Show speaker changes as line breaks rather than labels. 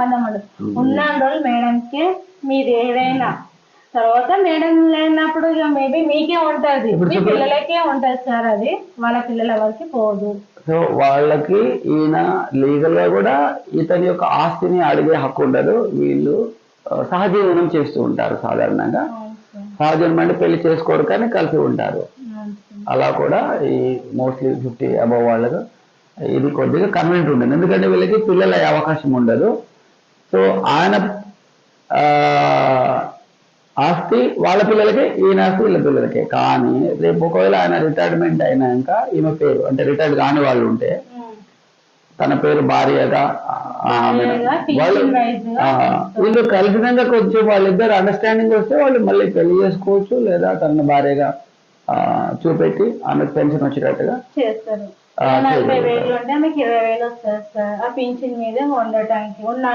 సంబంధం ఉండదు. ఉన్న రోజులు మేడంకి మీరు ఏదైనా, తర్వాత మేడం లేనప్పుడు ఇక మేబీ మీకే ఉంటది, మీ పిల్లలకే ఉంటది సార్. అది వాళ్ళ పిల్లల వరకు పోదు.
సో వాళ్ళకి ఈయన లీగల్ గా కూడా ఇతని యొక్క ఆస్తిని అడిగే హక్కు ఉండదు. వీళ్ళు సహజీవనం చేస్తూ ఉంటారు సాధారణంగా. సహజీవనం అంటే పెళ్లి చేసుకోరు కానీ కలిసి ఉంటారు. అలా కూడా ఈ మోస్ట్లీ 50 అబవ్ వాళ్ళకు ఇది కొద్దిగా కన్వీనియంట్ ఉండదు, ఎందుకంటే వీళ్ళకి పిల్లలు అయ్యే అవకాశం ఉండదు. సో ఆయన ఆస్తి వాళ్ళ పిల్లలకే, ఈయన ఆస్తి వీళ్ళ పిల్లలకే. కానీ రేపు ఒకవేళ ఆయన రిటైర్మెంట్ అయినాక ఈమె పేరు, అంటే రిటైర్డ్ కాని వాళ్ళు ఉంటే తన పేరు భార్యగా వీళ్ళు కలిసినాక కొంచెం వాళ్ళిద్దరు అండర్స్టాండింగ్ వస్తే వాళ్ళు మళ్ళీ పెళ్లి చేసుకోవచ్చు, లేదా తన భార్యగా చూపెట్టి ఆమెకు పెన్షన్ వచ్చేటట్టుగా
చేస్తారు. 40,000 ఉంటే మీకు 20,000 వస్తుంది సార్. ఆ పింఛన్ మీద ఉండటానికి ఉన్న